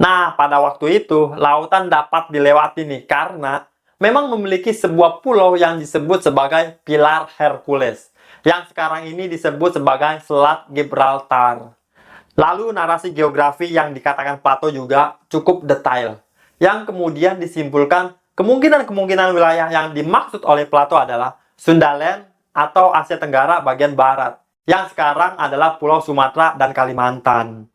Nah, pada waktu itu, lautan dapat dilewati nih karena memang memiliki sebuah pulau yang disebut sebagai Pilar Hercules, yang sekarang ini disebut sebagai Selat Gibraltar. Lalu narasi geografi yang dikatakan Plato juga cukup detail, yang kemudian disimpulkan kemungkinan-kemungkinan wilayah yang dimaksud oleh Plato adalah Sundaland atau Asia Tenggara bagian barat, yang sekarang adalah Pulau Sumatera dan Kalimantan.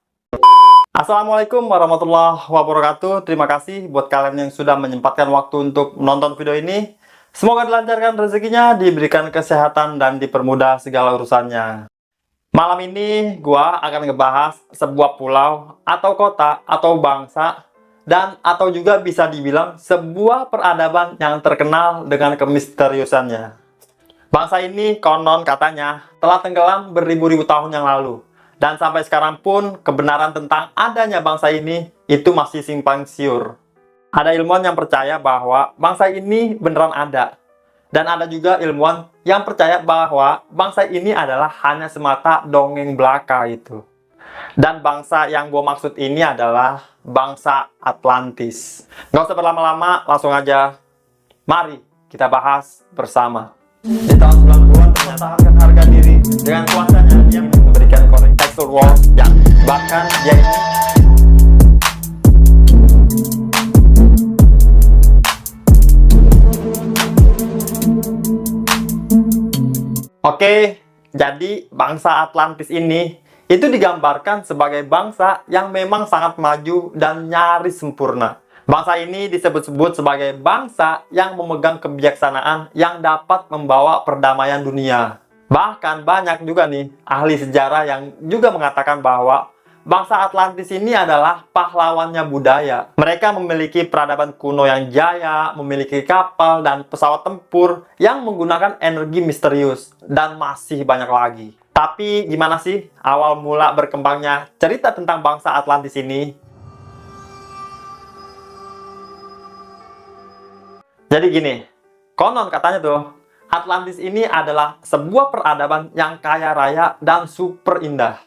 Assalamualaikum warahmatullahi wabarakatuh. Terima kasih buat kalian yang sudah menyempatkan waktu untuk menonton video ini. Semoga dilancarkan rezekinya, diberikan kesehatan, dan dipermudah segala urusannya. Malam ini gua akan ngebahas sebuah pulau atau kota atau bangsa dan atau juga bisa dibilang sebuah peradaban yang terkenal dengan kemisteriusannya. Bangsa ini konon katanya telah tenggelam beribu-ribu tahun yang lalu. Dan sampai sekarang pun kebenaran tentang adanya bangsa ini itu masih simpang siur. Ada ilmuwan yang percaya bahwa bangsa ini beneran ada. Dan ada juga ilmuwan yang percaya bahwa bangsa ini adalah hanya semata dongeng belaka itu. Dan bangsa yang gue maksud ini adalah bangsa Atlantis. Nggak usah berlama-lama, langsung aja. Mari kita bahas bersama. Di tahun 90-an ternyata harga diri dengan kuasanya dia memberikan tekstur wall yang bahkan dia ini Oke, jadi bangsa Atlantis ini itu digambarkan sebagai bangsa yang memang sangat maju dan nyaris sempurna. Bangsa ini disebut-sebut sebagai bangsa yang memegang kebijaksanaan yang dapat membawa perdamaian dunia. Bahkan banyak juga nih ahli sejarah yang juga mengatakan bahwa bangsa Atlantis ini adalah pahlawannya budaya. Mereka memiliki peradaban kuno yang jaya, memiliki kapal dan pesawat tempur yang menggunakan energi misterius, dan masih banyak lagi. Tapi gimana sih awal mula berkembangnya cerita tentang bangsa Atlantis ini? Jadi gini, konon katanya tuh, Atlantis ini adalah sebuah peradaban yang kaya raya dan super indah.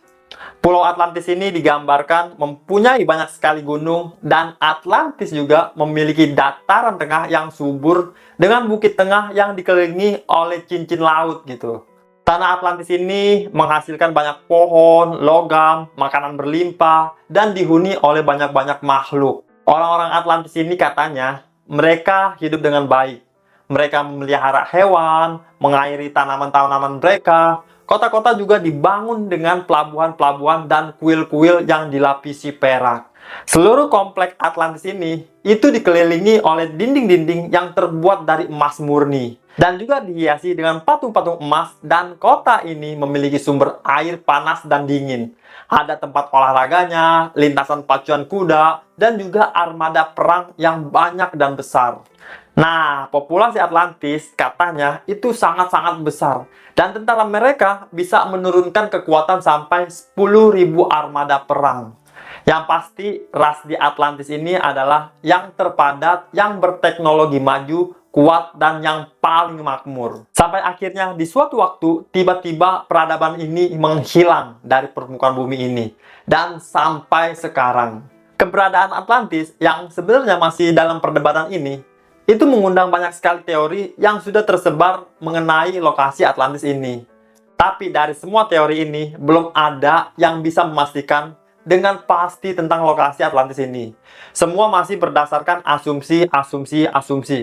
Pulau Atlantis ini digambarkan mempunyai banyak sekali gunung, dan Atlantis juga memiliki dataran tengah yang subur dengan bukit tengah yang dikelilingi oleh cincin laut gitu. Tanah Atlantis ini menghasilkan banyak pohon, logam, makanan berlimpah, dan dihuni oleh banyak-banyak makhluk. Orang-orang Atlantis ini katanya mereka hidup dengan baik. Mereka memelihara hewan, mengairi tanaman-tanaman mereka. Kota-kota juga dibangun dengan pelabuhan-pelabuhan dan kuil-kuil yang dilapisi perak. Seluruh kompleks Atlantis ini itu dikelilingi oleh dinding-dinding yang terbuat dari emas murni. Dan juga dihiasi dengan patung-patung emas, dan kota ini memiliki sumber air panas dan dingin. Ada tempat olahraganya, lintasan pacuan kuda, dan juga armada perang yang banyak dan besar. Nah, populasi Atlantis katanya itu sangat-sangat besar, dan tentara mereka bisa menurunkan kekuatan sampai 10.000 armada perang. Yang pasti, ras di Atlantis ini adalah yang terpadat, yang berteknologi maju, kuat, dan yang paling makmur. Sampai akhirnya di suatu waktu, tiba-tiba peradaban ini menghilang dari permukaan bumi ini. Dan sampai sekarang, keberadaan Atlantis yang sebenarnya masih dalam perdebatan ini, itu mengundang banyak sekali teori yang sudah tersebar mengenai lokasi Atlantis ini. Tapi dari semua teori ini, belum ada yang bisa memastikan dengan pasti tentang lokasi Atlantis ini. Semua masih berdasarkan asumsi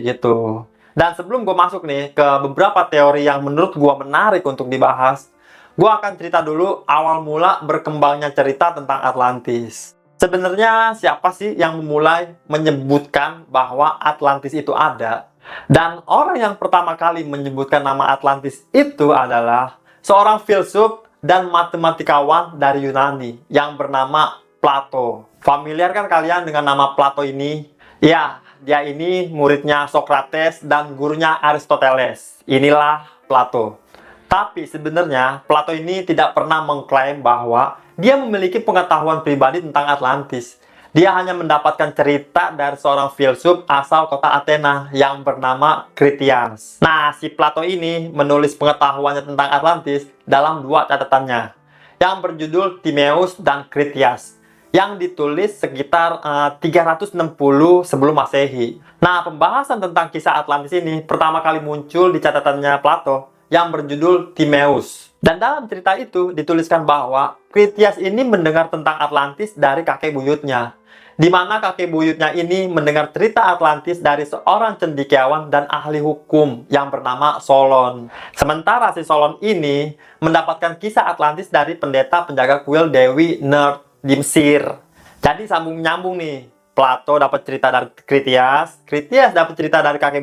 gitu. Dan sebelum gue masuk nih ke beberapa teori yang menurut gue menarik untuk dibahas, gue akan cerita dulu awal mula berkembangnya cerita tentang Atlantis. Sebenarnya siapa sih yang memulai menyebutkan bahwa Atlantis itu ada? Dan orang yang pertama kali menyebutkan nama Atlantis itu adalah seorang filsuf dan matematikawan dari Yunani yang bernama Plato. Familiar kan kalian dengan nama Plato ini? Ya, dia ini muridnya Socrates dan gurunya Aristoteles. Inilah Plato. Tapi sebenarnya Plato ini tidak pernah mengklaim bahwa dia memiliki pengetahuan pribadi tentang Atlantis. Dia hanya mendapatkan cerita dari seorang filsuf asal kota Athena yang bernama Critias. Nah, si Plato ini menulis pengetahuannya tentang Atlantis dalam dua catatannya, yang berjudul Timaeus dan Critias. yang ditulis sekitar 360 sebelum Masehi. Nah, pembahasan tentang kisah Atlantis ini pertama kali muncul di catatannya Plato yang berjudul Timaeus. Dan dalam cerita itu dituliskan bahwa Critias ini mendengar tentang Atlantis dari kakek buyutnya, di mana kakek buyutnya ini mendengar cerita Atlantis dari seorang cendekiawan dan ahli hukum yang bernama Solon. Sementara si Solon ini mendapatkan kisah Atlantis dari pendeta penjaga kuil Dewi Nert di Mesir. Jadi sambung-nyambung nih. Plato dapat cerita dari Critias, Critias dapat cerita dari kakek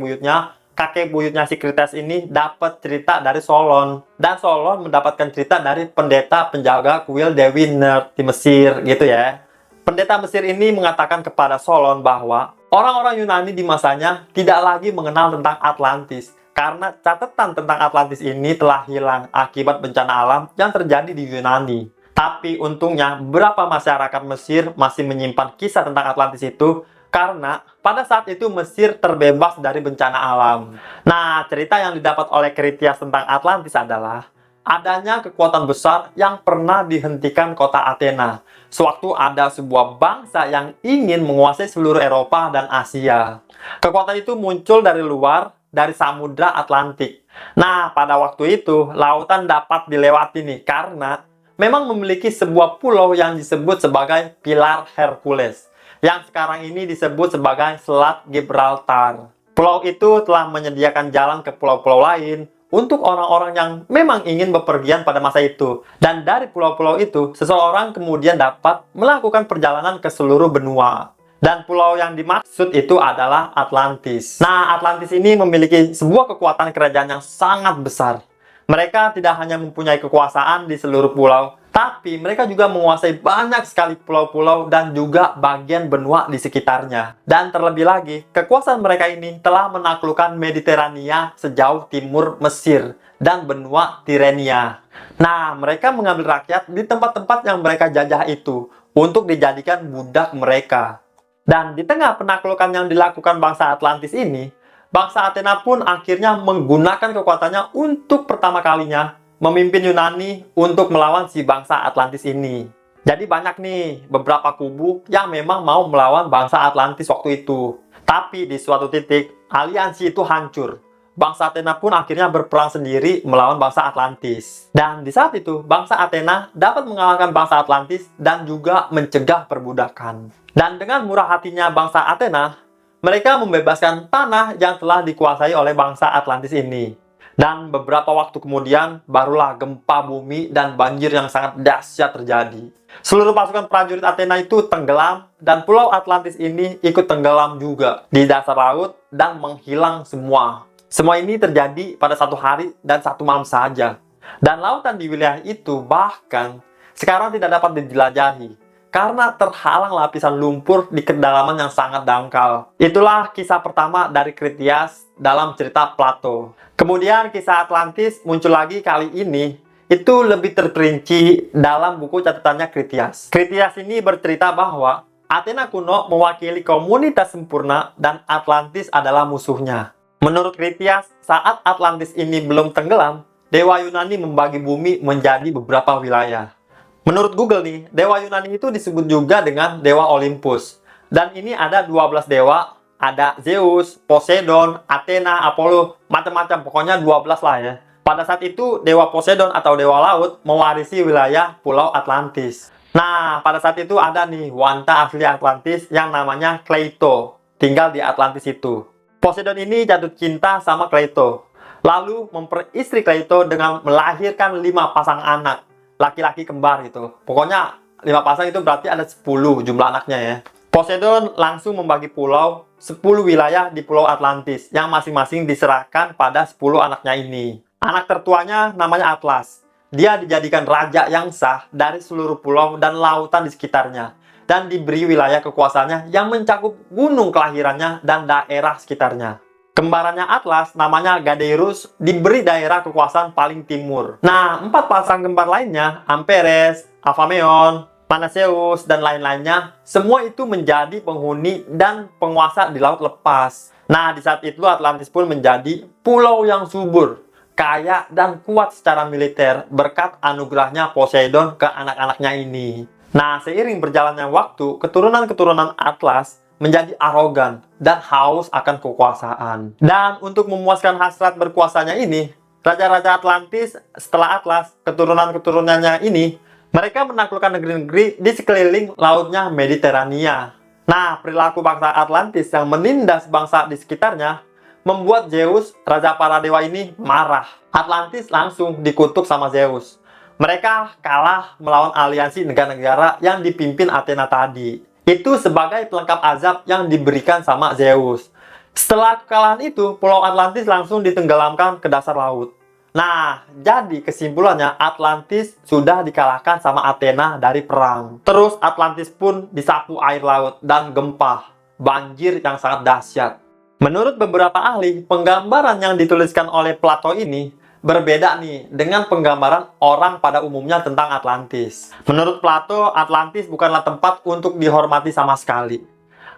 buyutnya si Critias ini dapat cerita dari Solon, dan Solon mendapatkan cerita dari pendeta penjaga kuil Dewi Nert di Mesir, gitu ya. Pendeta Mesir ini mengatakan kepada Solon bahwa orang-orang Yunani di masanya tidak lagi mengenal tentang Atlantis, karena catatan tentang Atlantis ini telah hilang akibat bencana alam yang terjadi di Yunani. Tapi untungnya beberapa masyarakat Mesir masih menyimpan kisah tentang Atlantis itu, karena pada saat itu Mesir terbebas dari bencana alam. Nah, cerita yang didapat oleh Critias tentang Atlantis adalah adanya kekuatan besar yang pernah dihentikan kota Athena sewaktu ada sebuah bangsa yang ingin menguasai seluruh Eropa dan Asia. Kekuatan itu muncul dari luar, dari Samudra Atlantik. Nah, pada waktu itu lautan dapat dilewati nih karena memang memiliki sebuah pulau yang disebut sebagai Pilar Hercules, yang sekarang ini disebut sebagai Selat Gibraltar. Pulau itu telah menyediakan jalan ke pulau-pulau lain untuk orang-orang yang memang ingin bepergian pada masa itu. Dan dari pulau-pulau itu, seseorang kemudian dapat melakukan perjalanan ke seluruh benua. Dan pulau yang dimaksud itu adalah Atlantis. Nah, Atlantis ini memiliki sebuah kekuatan kerajaan yang sangat besar. Mereka tidak hanya mempunyai kekuasaan di seluruh pulau, tapi mereka juga menguasai banyak sekali pulau-pulau dan juga bagian benua di sekitarnya. Dan terlebih lagi, kekuasaan mereka ini telah menaklukkan Mediterania sejauh timur Mesir dan benua Tirenia. Nah, mereka mengambil rakyat di tempat-tempat yang mereka jajah itu untuk dijadikan budak mereka. Dan di tengah penaklukan yang dilakukan bangsa Atlantis ini, bangsa Athena pun akhirnya menggunakan kekuatannya untuk pertama kalinya memimpin Yunani untuk melawan si bangsa Atlantis ini. Jadi banyak nih beberapa kubu yang memang mau melawan bangsa Atlantis waktu itu. Tapi di suatu titik, aliansi itu hancur. Bangsa Athena pun akhirnya berperang sendiri melawan bangsa Atlantis. Dan di saat itu, bangsa Athena dapat mengalahkan bangsa Atlantis dan juga mencegah perbudakan. Dan dengan murah hatinya bangsa Athena, mereka membebaskan tanah yang telah dikuasai oleh bangsa Atlantis ini. Dan beberapa waktu kemudian, barulah gempa bumi dan banjir yang sangat dahsyat terjadi. Seluruh pasukan prajurit Athena itu tenggelam, dan pulau Atlantis ini ikut tenggelam juga di dasar laut dan menghilang semua. Semua ini terjadi pada satu hari dan satu malam saja. Dan lautan di wilayah itu bahkan sekarang tidak dapat dijelajahi, karena terhalang lapisan lumpur di kedalaman yang sangat dangkal. Itulah kisah pertama dari Critias dalam cerita Plato. Kemudian kisah Atlantis muncul lagi kali ini, itu lebih terperinci dalam buku catatannya Critias. Critias ini bercerita bahwa Athena kuno mewakili komunitas sempurna dan Atlantis adalah musuhnya. Menurut Critias, saat Atlantis ini belum tenggelam, dewa Yunani membagi bumi menjadi beberapa wilayah. Menurut Google nih, dewa Yunani itu disebut juga dengan dewa Olympus. Dan ini ada 12 dewa, ada Zeus, Poseidon, Athena, Apollo, macam-macam, pokoknya 12 lah ya. Pada saat itu, dewa Poseidon atau dewa laut mewarisi wilayah Pulau Atlantis. Nah, pada saat itu ada nih wanita asli Atlantis yang namanya Kleito, tinggal di Atlantis itu. Poseidon ini jatuh cinta sama Kleito, lalu memperistri Kleito dengan melahirkan 5 pasang anak, laki-laki kembar gitu. Pokoknya 5 pasang itu berarti ada 10 jumlah anaknya ya. Poseidon langsung membagi pulau 10 wilayah di Pulau Atlantis yang masing-masing diserahkan pada 10 anaknya ini. Anak tertuanya namanya Atlas. Dia dijadikan raja yang sah dari seluruh pulau dan lautan di sekitarnya, dan diberi wilayah kekuasaannya yang mencakup gunung kelahirannya dan daerah sekitarnya. Kembarannya Atlas, namanya Gadeirus, diberi daerah kekuasaan paling timur. Nah, 4 pasang kembar lainnya, Amperes, Avameon, Panaseus, dan lain-lainnya, semua itu menjadi penghuni dan penguasa di laut lepas. Nah, di saat itu Atlantis pun menjadi pulau yang subur, kaya, dan kuat secara militer berkat anugerahnya Poseidon ke anak-anaknya ini. Nah, seiring berjalannya waktu, keturunan-keturunan Atlas menjadi arogan dan haus akan kekuasaan. Dan untuk memuaskan hasrat berkuasanya ini, raja-raja Atlantis setelah Atlas, keturunan-keturunannya ini, mereka menaklukkan negeri-negeri di sekeliling lautnya Mediterania. Nah, perilaku bangsa Atlantis yang menindas bangsa di sekitarnya membuat Zeus, raja para dewa ini, marah. Atlantis langsung dikutuk sama Zeus. Mereka kalah melawan aliansi negara-negara yang dipimpin Athena tadi. Itu sebagai pelengkap azab yang diberikan sama Zeus. Setelah kekalahan itu, Pulau Atlantis langsung ditenggelamkan ke dasar laut. Nah, jadi kesimpulannya Atlantis sudah dikalahkan sama Athena dari perang. Terus Atlantis pun disapu air laut dan gempa, banjir yang sangat dahsyat. Menurut beberapa ahli, penggambaran yang dituliskan oleh Plato ini berbeda nih dengan penggambaran orang pada umumnya tentang Atlantis. Menurut Plato, Atlantis bukanlah tempat untuk dihormati sama sekali.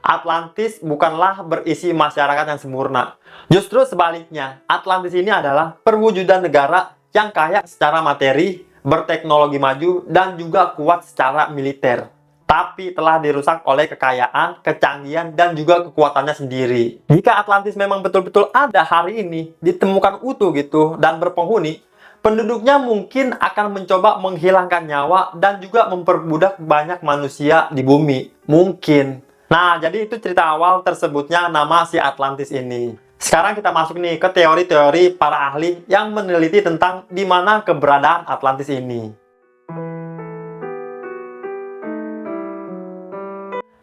Atlantis bukanlah berisi masyarakat yang sempurna. Justru sebaliknya, Atlantis ini adalah perwujudan negara yang kaya secara materi, berteknologi maju, dan juga kuat secara militer. Tapi telah dirusak oleh kekayaan, kecanggihan, dan juga kekuatannya sendiri. Jika Atlantis memang betul-betul ada hari ini, ditemukan utuh gitu, dan berpenghuni, penduduknya mungkin akan mencoba menghilangkan nyawa dan juga memperbudak banyak manusia di bumi. Mungkin. Nah, jadi itu cerita awal tersebutnya nama si Atlantis ini. Sekarang kita masuk nih ke teori-teori para ahli yang meneliti tentang di mana keberadaan Atlantis ini.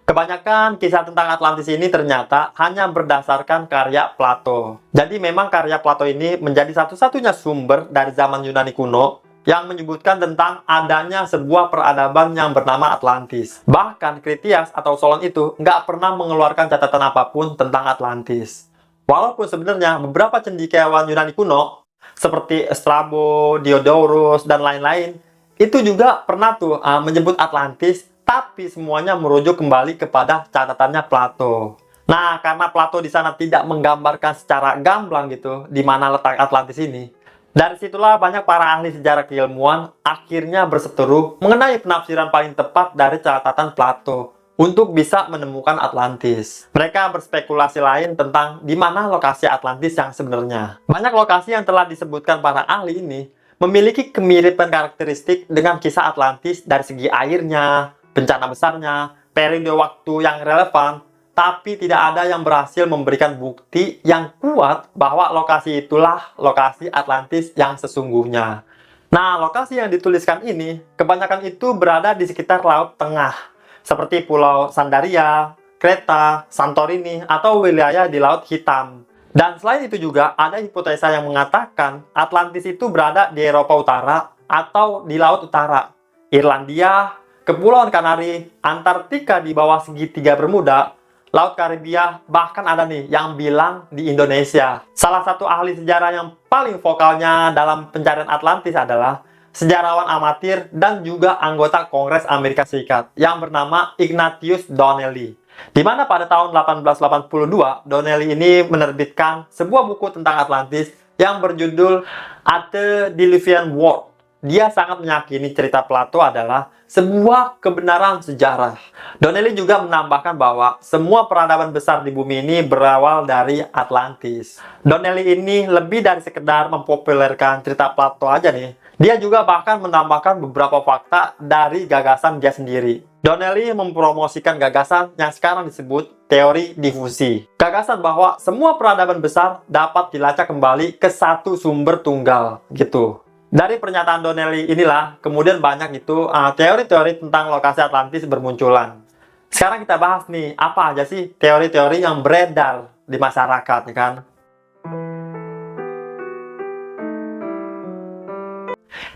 Kebanyakan kisah tentang Atlantis ini ternyata hanya berdasarkan karya Plato. Jadi memang karya Plato ini menjadi satu-satunya sumber dari zaman Yunani kuno yang menyebutkan tentang adanya sebuah peradaban yang bernama Atlantis. Bahkan Critias atau Solon itu nggak pernah mengeluarkan catatan apapun tentang Atlantis. Walaupun sebenarnya beberapa cendekiawan Yunani kuno seperti Strabo, Diodorus, dan lain-lain itu juga pernah tuh menyebut Atlantis, tapi semuanya merujuk kembali kepada catatannya Plato. Nah, karena Plato di sana tidak menggambarkan secara gamblang gitu di mana letak Atlantis ini, dari situlah banyak para ahli sejarah keilmuan akhirnya berseteru mengenai penafsiran paling tepat dari catatan Plato untuk bisa menemukan Atlantis. Mereka berspekulasi lain tentang di mana lokasi Atlantis yang sebenarnya. Banyak lokasi yang telah disebutkan para ahli ini memiliki kemiripan karakteristik dengan kisah Atlantis dari segi airnya, bencana besarnya, periode waktu yang relevan, tapi tidak ada yang berhasil memberikan bukti yang kuat bahwa lokasi itulah lokasi Atlantis yang sesungguhnya. Nah, lokasi yang dituliskan ini, kebanyakan itu berada di sekitar Laut Tengah, seperti Pulau Sandaria, Kreta, Santorini, atau wilayah di Laut Hitam. Dan selain itu juga ada hipotesa yang mengatakan Atlantis itu berada di Eropa Utara atau di Laut Utara, Irlandia, Kepulauan Kanari, Antartika di bawah segitiga Bermuda, Laut Karibia, bahkan ada nih yang bilang di Indonesia. Salah satu ahli sejarah yang paling vokalnya dalam pencarian Atlantis adalah sejarawan amatir dan juga anggota Kongres Amerika Serikat yang bernama Ignatius Donnelly. Di mana pada tahun 1882, Donnelly ini menerbitkan sebuah buku tentang Atlantis yang berjudul Antediluvian World. Dia sangat meyakini cerita Plato adalah sebuah kebenaran sejarah. Donnelly juga menambahkan bahwa semua peradaban besar di bumi ini berawal dari Atlantis. Donnelly ini lebih dari sekedar mempopulerkan cerita Plato aja nih. Dia juga bahkan menambahkan beberapa fakta dari gagasan dia sendiri. Donnelly mempromosikan gagasan yang sekarang disebut teori difusi. Gagasan bahwa semua peradaban besar dapat dilacak kembali ke satu sumber tunggal, gitu. Dari pernyataan Donnelly inilah, kemudian banyak itu teori-teori tentang lokasi Atlantis bermunculan. Sekarang kita bahas nih, apa aja sih teori-teori yang beredar di masyarakat, ya kan?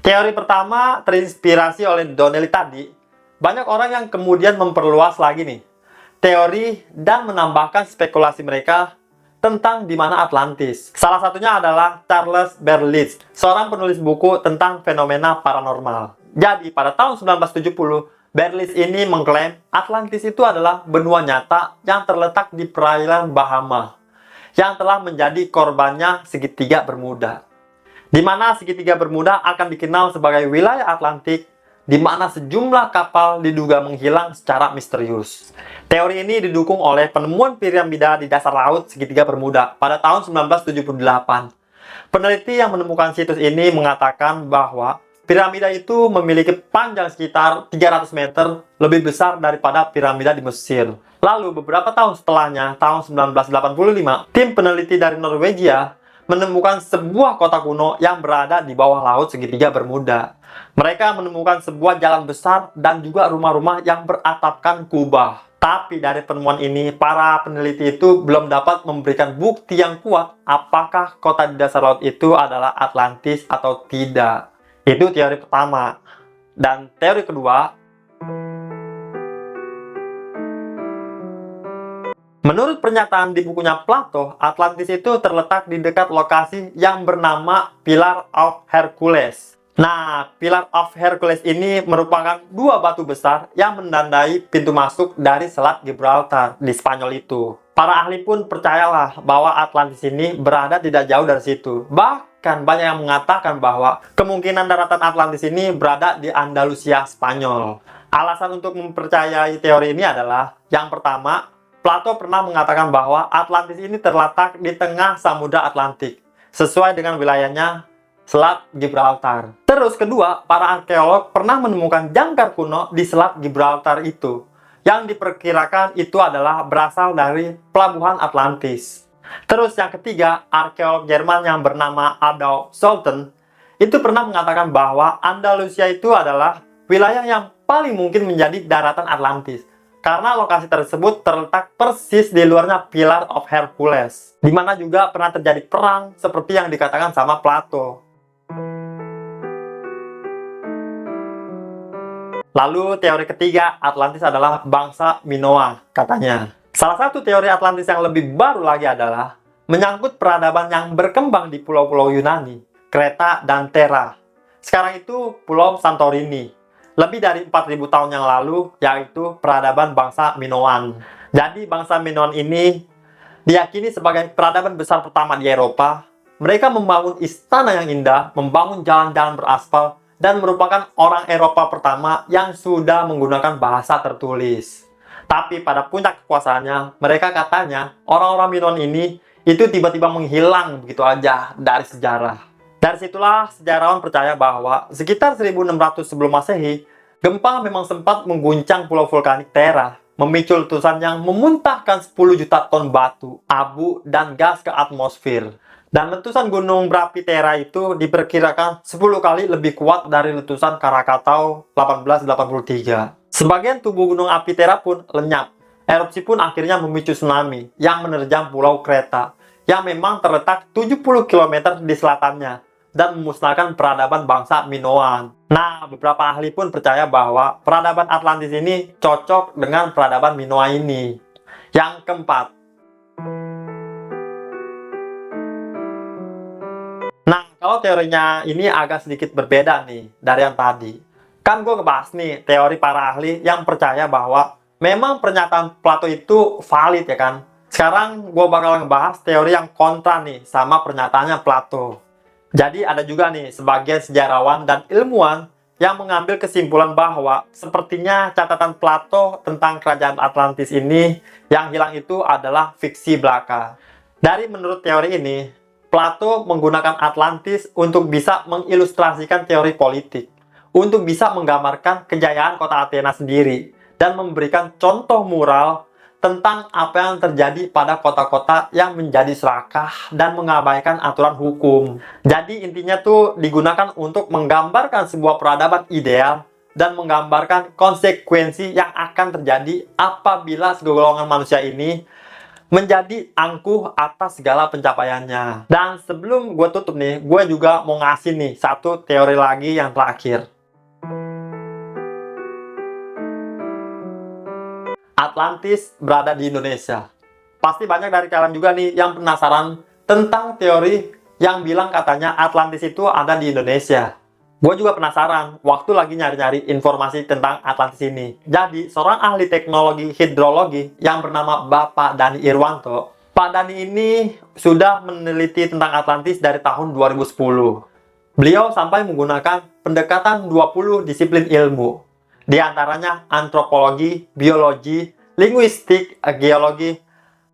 Teori pertama terinspirasi oleh Donnelly tadi. Banyak orang yang kemudian memperluas lagi nih teori dan menambahkan spekulasi mereka tentang di mana Atlantis. Salah satunya adalah Charles Berlitz, seorang penulis buku tentang fenomena paranormal. Jadi pada tahun 1970, Berlitz ini mengklaim Atlantis itu adalah benua nyata yang terletak di perairan Bahama yang telah menjadi korbannya segitiga Bermuda. Di mana segitiga Bermuda akan dikenal sebagai wilayah Atlantik di mana sejumlah kapal diduga menghilang secara misterius. Teori ini didukung oleh penemuan piramida di dasar laut segitiga Bermuda pada tahun 1978. Peneliti yang menemukan situs ini mengatakan bahwa piramida itu memiliki panjang sekitar 300 meter, lebih besar daripada piramida di Mesir. Lalu beberapa tahun setelahnya, tahun 1985, tim peneliti dari Norwegia menemukan sebuah kota kuno yang berada di bawah laut segitiga Bermuda. Mereka menemukan sebuah jalan besar dan juga rumah-rumah yang beratapkan kubah. Tapi dari penemuan ini, para peneliti itu belum dapat memberikan bukti yang kuat apakah kota di dasar laut itu adalah Atlantis atau tidak. Itu teori pertama. Dan teori kedua, menurut pernyataan di bukunya Plato, Atlantis itu terletak di dekat lokasi yang bernama Pillar of Hercules. Nah, Pillar of Hercules ini merupakan dua batu besar yang menandai pintu masuk dari Selat Gibraltar di Spanyol itu. Para ahli pun percayalah bahwa Atlantis ini berada tidak jauh dari situ. Bahkan banyak yang mengatakan bahwa kemungkinan daratan Atlantis ini berada di Andalusia, Spanyol. Alasan untuk mempercayai teori ini adalah, yang pertama, Plato pernah mengatakan bahwa Atlantis ini terletak di tengah Samudra Atlantik, sesuai dengan wilayahnya Selat Gibraltar. Terus kedua, para arkeolog pernah menemukan jangkar kuno di Selat Gibraltar itu, yang diperkirakan itu adalah berasal dari pelabuhan Atlantis. Terus yang ketiga, arkeolog Jerman yang bernama Adolf Solten itu pernah mengatakan bahwa Andalusia itu adalah wilayah yang paling mungkin menjadi daratan Atlantis, karena lokasi tersebut terletak persis di luarnya Pillar of Hercules, di mana juga pernah terjadi perang seperti yang dikatakan sama Plato. Lalu teori ketiga, Atlantis adalah bangsa Minoa, katanya. Salah satu teori Atlantis yang lebih baru lagi adalah menyangkut peradaban yang berkembang di pulau-pulau Yunani, Kreta, dan Terra. Sekarang itu Pulau Santorini. Lebih dari 4.000 tahun yang lalu, yaitu peradaban bangsa Minoan. Jadi bangsa Minoan ini diyakini sebagai peradaban besar pertama di Eropa. Mereka membangun istana yang indah, membangun jalan-jalan beraspal, dan merupakan orang Eropa pertama yang sudah menggunakan bahasa tertulis. Tapi pada puncak kekuasaannya, mereka katanya orang-orang Minoan ini itu tiba-tiba menghilang begitu aja dari sejarah. Dari situlah sejarawan percaya bahwa sekitar 1600 sebelum Masehi, gempa memang sempat mengguncang pulau vulkanik Terra, memicu letusan yang memuntahkan 10 juta ton batu, abu, dan gas ke atmosfer. Dan letusan gunung berapi Terra itu diperkirakan 10 kali lebih kuat dari letusan Krakatau 1883. Sebagian tubuh gunung api Terra pun lenyap. Erupsi pun akhirnya memicu tsunami yang menerjang Pulau Kreta, yang memang terletak 70 km di selatannya, dan memusnahkan peradaban bangsa Minoan. Nah, beberapa ahli pun percaya bahwa peradaban Atlantis ini cocok dengan peradaban Minoa ini. Yang keempat, nah, kalau teorinya ini agak sedikit berbeda nih dari yang tadi. Kan gue ngebahas nih teori para ahli yang percaya bahwa memang pernyataan Plato itu valid ya kan. Sekarang gue bakal ngebahas teori yang kontra nih sama pernyataannya Plato. Jadi ada juga nih sebagian sejarawan dan ilmuwan yang mengambil kesimpulan bahwa sepertinya catatan Plato tentang kerajaan Atlantis ini yang hilang itu adalah fiksi belaka. Dari menurut teori ini, Plato menggunakan Atlantis untuk bisa mengilustrasikan teori politik, untuk bisa menggambarkan kejayaan kota Athena sendiri, dan memberikan contoh mural tentang apa yang terjadi pada kota-kota yang menjadi serakah dan mengabaikan aturan hukum. Jadi intinya tuh digunakan untuk menggambarkan sebuah peradaban ideal dan menggambarkan konsekuensi yang akan terjadi apabila segolongan manusia ini menjadi angkuh atas segala pencapaiannya. Dan sebelum gue tutup nih, gue juga mau ngasih nih satu teori lagi yang terakhir. Atlantis berada di Indonesia. Pasti banyak dari kalian juga nih yang penasaran tentang teori yang bilang katanya Atlantis itu ada di Indonesia. Gue juga penasaran waktu lagi nyari-nyari informasi tentang Atlantis ini. Jadi, seorang ahli teknologi hidrologi yang bernama Bapak Dani Irwanto. Pak Dani ini sudah meneliti tentang Atlantis dari tahun 2010. Beliau sampai menggunakan pendekatan 20 disiplin ilmu. Di antaranya antropologi, biologi, linguistik, geologi,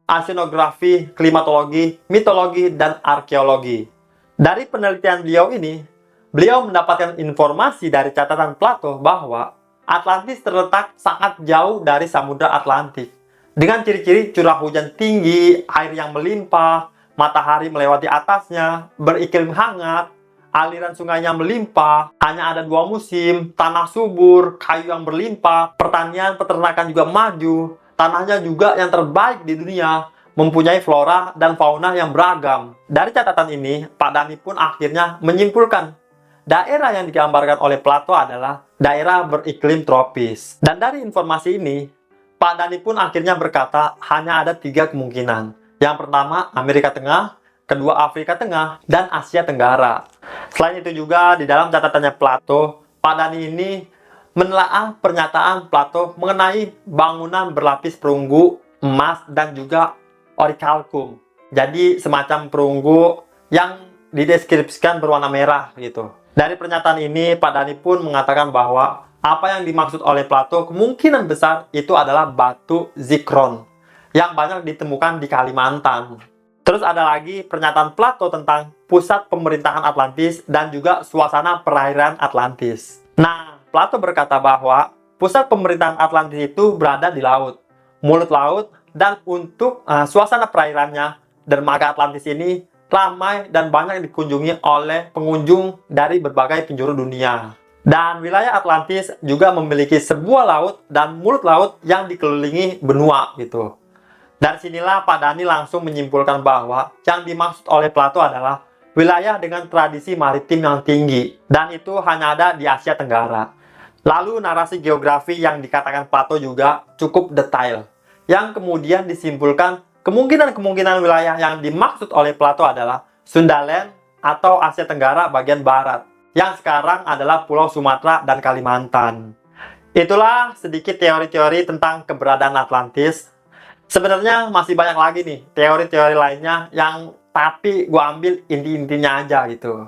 oceanografi, klimatologi, mitologi, dan arkeologi. Dari penelitian beliau ini, beliau mendapatkan informasi dari catatan Plato bahwa Atlantis terletak sangat jauh dari Samudra Atlantik, dengan ciri-ciri curah hujan tinggi, air yang melimpah, matahari melewati atasnya, beriklim hangat, aliran sungainya melimpah, hanya ada 2 musim, tanah subur, kayu yang berlimpah, pertanian, peternakan juga maju, tanahnya juga yang terbaik di dunia, mempunyai flora dan fauna yang beragam. Dari catatan ini, Pak Dhani pun akhirnya menyimpulkan, daerah yang digambarkan oleh Plato adalah daerah beriklim tropis. Dan dari informasi ini, Pak Dhani pun akhirnya berkata hanya ada 3 kemungkinan. Yang pertama, Amerika Tengah, kedua Afrika Tengah, dan Asia Tenggara. Selain itu juga di dalam catatannya Plato, Pak Dhani ini menelaah pernyataan Plato mengenai bangunan berlapis perunggu, emas, dan juga orichalcum. Jadi semacam perunggu yang dideskripsikan berwarna merah gitu. Dari pernyataan ini, Pak Dhani pun mengatakan bahwa apa yang dimaksud oleh Plato kemungkinan besar itu adalah batu zikron yang banyak ditemukan di Kalimantan. Terus ada lagi pernyataan Plato tentang pusat pemerintahan Atlantis dan juga suasana perairan Atlantis. Nah, Plato berkata bahwa pusat pemerintahan Atlantis itu berada di laut, mulut laut, dan untuk suasana perairannya, dermaga Atlantis ini ramai dan banyak dikunjungi oleh pengunjung dari berbagai penjuru dunia. Dan wilayah Atlantis juga memiliki sebuah laut dan mulut laut yang dikelilingi benua gitu. Dari sinilah Pak Dhani langsung menyimpulkan bahwa yang dimaksud oleh Plato adalah wilayah dengan tradisi maritim yang tinggi, dan itu hanya ada di Asia Tenggara. Lalu narasi geografi yang dikatakan Plato juga cukup detail, yang kemudian disimpulkan kemungkinan-kemungkinan wilayah yang dimaksud oleh Plato adalah Sundaland atau Asia Tenggara bagian barat, yang sekarang adalah Pulau Sumatera dan Kalimantan. Itulah sedikit teori-teori tentang keberadaan Atlantis. Sebenarnya masih banyak lagi nih teori-teori lainnya yang tapi gue ambil inti-intinya aja gitu.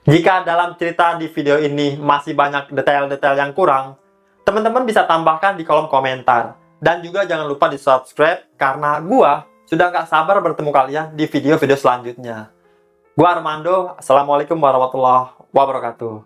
Jika dalam cerita di video ini masih banyak detail-detail yang kurang, teman-teman bisa tambahkan di kolom komentar. Dan juga jangan lupa di subscribe karena gue sudah gak sabar bertemu kalian di video-video selanjutnya. Gue Armando, Assalamualaikum warahmatullahi wabarakatuh.